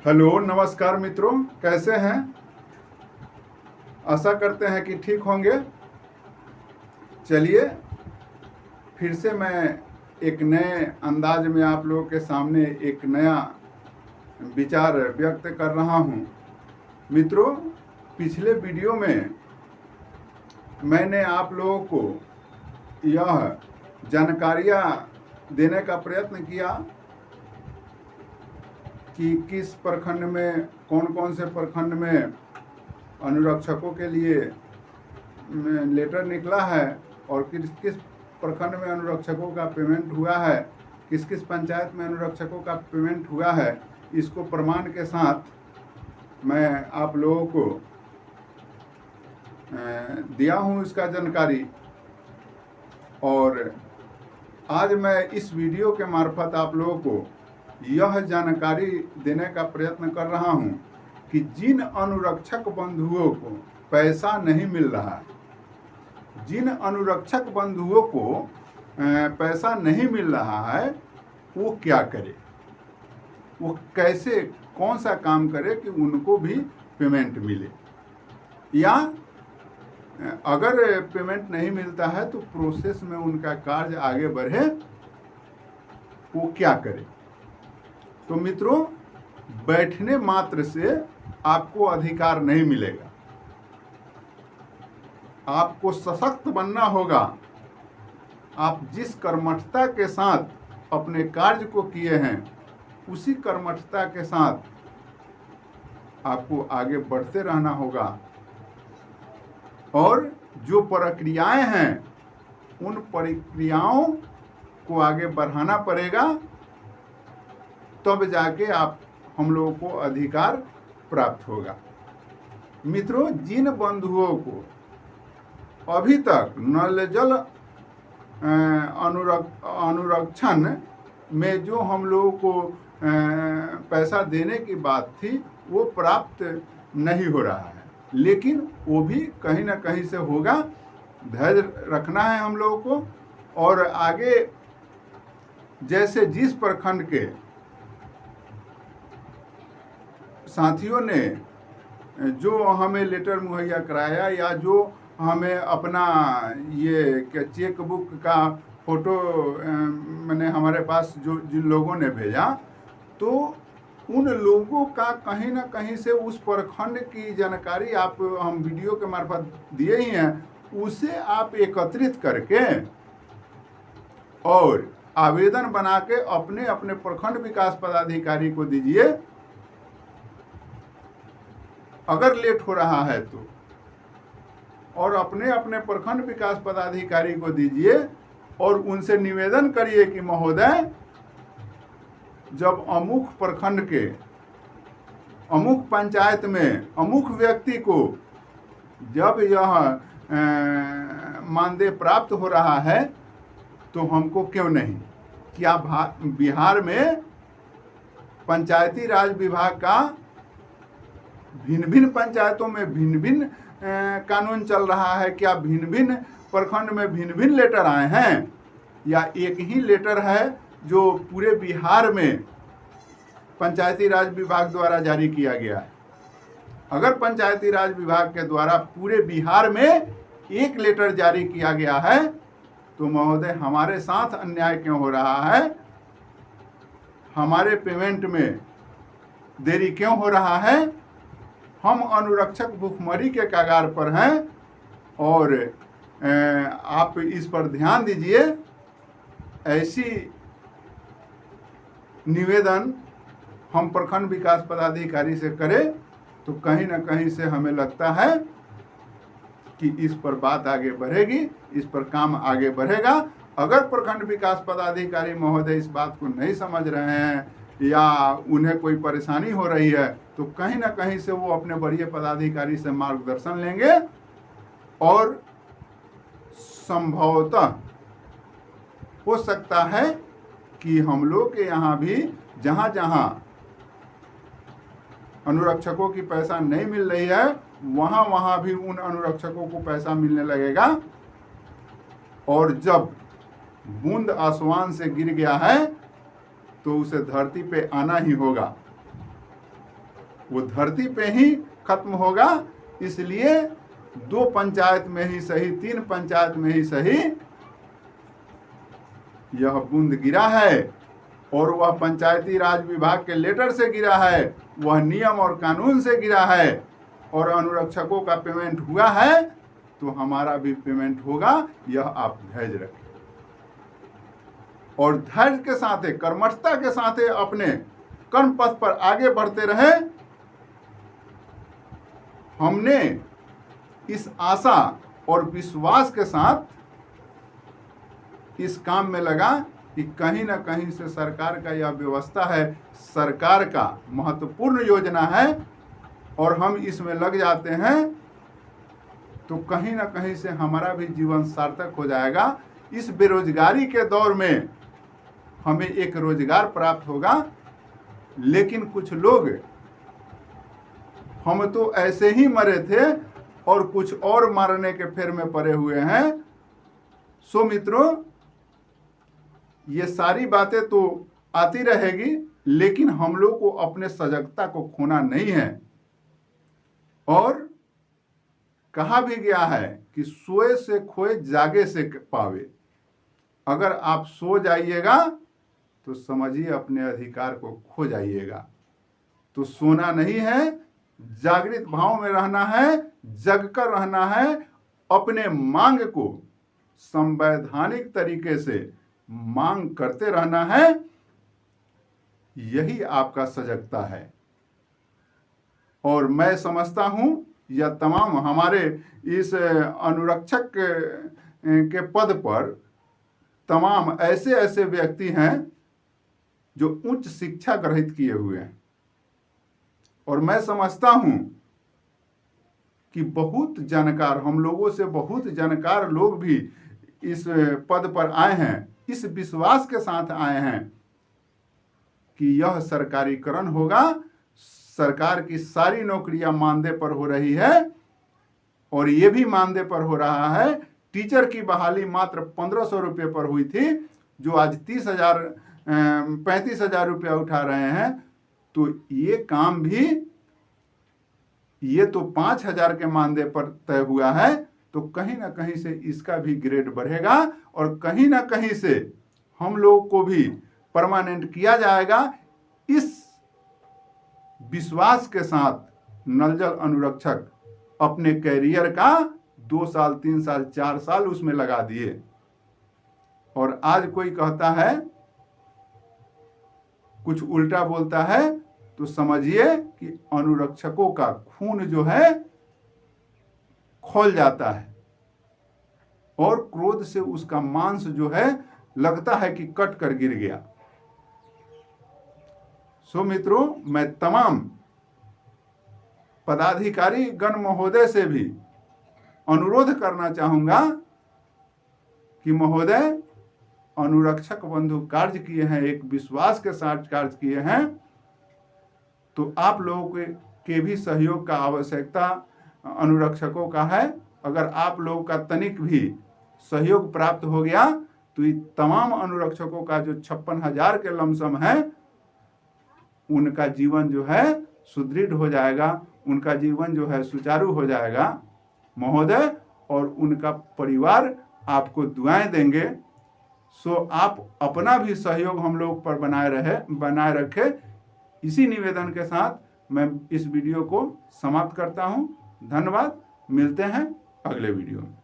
Hello, नमस्कार मित्रों, कैसे हैं? आशा करते हैं कि ठीक होंगे। चलिए, फिर से मैं एक नए अंदाज में आप लोगों के सामने एक नया विचार व्यक्त कर रहा हूं। मित्रों, पिछले वीडियो में मैंने आप लोगों को यह जानकारियां देने का प्रयत्न किया कि किस प्रखंड में, कौन कौन से प्रखंड में अनुरक्षकों के लिए लेटर निकला है और किस किस प्रखंड में अनुरक्षकों का पेमेंट हुआ है, किस किस पंचायत में अनुरक्षकों का पेमेंट हुआ है। इसको प्रमाण के साथ मैं आप लोगों को दिया हूं इसका जानकारी। और आज मैं इस वीडियो के मार्फत आप लोगों को यह जानकारी देने का प्रयत्न कर रहा हूं कि जिन अनुरक्षक बंधुओं को पैसा नहीं मिल रहा है, जिन अनुरक्षक बंधुओं को पैसा नहीं मिल रहा है, वो क्या करे, वो कैसे, कौन सा काम करे कि उनको भी पेमेंट मिले, या अगर पेमेंट नहीं मिलता है तो प्रोसेस में उनका कार्य आगे बढ़े, वो क्या करे। तो मित्रों, बैठने मात्र से आपको अधिकार नहीं मिलेगा, आपको सशक्त बनना होगा। आप जिस कर्मठता के साथ अपने कार्य को किए हैं, उसी कर्मठता के साथ आपको आगे बढ़ते रहना होगा। और जो प्रक्रियाएं हैं, उन प्रक्रियाओं को आगे बढ़ाना पड़ेगा, तब जाके हम लोगों को अधिकार प्राप्त होगा। मित्रों, जिन बंधुओं को अभी तक नल जल अनुरक्षण में जो हम लोगों को पैसा देने की बात थी, वो प्राप्त नहीं हो रहा है, लेकिन वो भी कहीं ना कहीं से होगा। धैर्य रखना है हम लोगों को। और आगे जैसे जिस प्रखंड के साथियों ने जो हमें लेटर मुहैया कराया, या जो हमें अपना ये चेक बुक का फोटो मैंने हमारे पास जो जिन लोगों ने भेजा, तो उन लोगों का कहीं ना कहीं से उस प्रखंड की जानकारी आप हम वीडियो के मार्फत दिए ही हैं, उसे आप एकत्रित करके और आवेदन बना के अपने अपने प्रखंड विकास पदाधिकारी को दीजिए। अगर लेट हो रहा है तो, और अपने अपने प्रखंड विकास पदाधिकारी को दीजिए और उनसे निवेदन करिए कि महोदय, जब अमुक प्रखंड के अमुक पंचायत में अमुक व्यक्ति को जब यह मानदेय प्राप्त हो रहा है, तो हमको क्यों नहीं। क्या बिहार में पंचायती राज विभाग का भिन्न भिन्न पंचायतों में भिन्न भिन्न कानून चल रहा है? क्या भिन्न भिन्न प्रखंड में भिन्न भिन्न लेटर आए हैं, या एक ही लेटर है जो पूरे बिहार में पंचायती राज विभाग द्वारा जारी किया गया है? अगर पंचायती राज विभाग के द्वारा पूरे बिहार में एक लेटर जारी किया गया है, तो महोदय हमारे साथ अन्याय क्यों हो रहा है? हमारे पेमेंट में देरी क्यों हो रहा है? हम अनुरक्षक भूखमरी के कगार पर हैं, और आप इस पर ध्यान दीजिए। ऐसी निवेदन हम प्रखंड विकास पदाधिकारी से करें, तो कहीं ना कहीं से हमें लगता है कि इस पर बात आगे बढ़ेगी, इस पर काम आगे बढ़ेगा। अगर प्रखंड विकास पदाधिकारी महोदय इस बात को नहीं समझ रहे हैं, या उन्हें कोई परेशानी हो रही है, तो कहीं ना कहीं से वो अपने वरीय पदाधिकारी से मार्गदर्शन लेंगे, और संभवतः हो सकता है कि हम लोग के यहाँ भी जहाँ जहाँ अनुरक्षकों की पैसा नहीं मिल रही है, वहाँ वहाँ भी उन अनुरक्षकों को पैसा मिलने लगेगा। और जब बूंद आसमान से गिर गया है, तो उसे धरती पे आना ही होगा। वो धरती पे ही खत्म होगा। इसलिए 2 पंचायत में ही सही, 3 पंचायत में ही सही यह बूंद गिरा है, और वह पंचायती राज विभाग के लेटर से गिरा है, वह नियम और कानून से गिरा है, और अनुरक्षकों का पेमेंट हुआ है तो हमारा भी पेमेंट होगा। यह आप धैर्य रखें और धैर्य के साथ, कर्मठता के साथ अपने कर्म पथ पर आगे बढ़ते रहे। हमने इस आशा और विश्वास के साथ इस काम में लगा कि कहीं ना कहीं से सरकार का यह व्यवस्था है, सरकार का महत्वपूर्ण योजना है, और हम इसमें लग जाते हैं तो कहीं ना कहीं से हमारा भी जीवन सार्थक हो जाएगा। इस बेरोजगारी के दौर में हमें एक रोजगार प्राप्त होगा। लेकिन कुछ लोग, हम तो ऐसे ही मरे थे और कुछ और मरने के फेर में पड़े हुए हैं। सो मित्रों, ये सारी बातें तो आती रहेगी, लेकिन हम लोग को अपने सजगता को खोना नहीं है। और कहा भी गया है कि सोए से खोए, जागे से पावे। अगर आप सो जाइएगा तो समझिए अपने अधिकार को खो जाइएगा। तो सोना नहीं है, जागृत भाव में रहना है, जगकर रहना है, अपने मांग को संवैधानिक तरीके से मांग करते रहना है। यही आपका सजगता है। और मैं समझता हूं यह तमाम हमारे इस अनुरक्षक के पद पर तमाम ऐसे ऐसे व्यक्ति हैं जो उच्च शिक्षा ग्रहित किए हुए हैं। और मैं समझता हूं कि बहुत जानकार, हम लोगों से बहुत जानकार लोग भी इस पद पर आए हैं, इस विश्वास के साथ आए हैं कि यह सरकारीकरण होगा। सरकार की सारी नौकरियां मानदेय पर हो रही है, और ये भी मानदेय पर हो रहा है। टीचर की बहाली मात्र 1500 रुपये पर हुई थी, जो आज 35,000 रुपया उठा रहे हैं। तो ये काम भी, ये तो 5,000 के मानदेय पर तय हुआ है। तो कहीं ना कहीं से इसका भी ग्रेड बढ़ेगा, और कहीं ना कहीं से हम लोग को भी परमानेंट किया जाएगा। इस विश्वास के साथ नल जल अनुरक्षक अपने कैरियर का 2 साल, 3 साल, 4 साल उसमें लगा दिए। और आज कोई कहता है, कुछ उल्टा बोलता है, तो समझिए कि अनुरक्षकों का खून जो है खौल जाता है, और क्रोध से उसका मांस जो है लगता है कि कट कर गिर गया। सो मित्रों, मैं तमाम पदाधिकारी गण महोदय से भी अनुरोध करना चाहूंगा कि महोदय, अनुरक्षक बंधु कार्य किए हैं, एक विश्वास के साथ कार्य किए हैं, तो आप लोगों के भी सहयोग का आवश्यकता अनुरक्षकों का है। अगर आप लोगों का तनिक भी सहयोग प्राप्त हो गया तो ये तमाम अनुरक्षकों का जो 56,000 के लमसम है, उनका जीवन जो है सुदृढ़ हो जाएगा, उनका जीवन जो है सुचारू हो जाएगा महोदय, और उनका परिवार आपको दुआएं देंगे। सो आप अपना भी सहयोग हम लोग पर बनाए रखें। इसी निवेदन के साथ मैं इस वीडियो को समाप्त करता हूं। धन्यवाद। मिलते हैं अगले वीडियो में।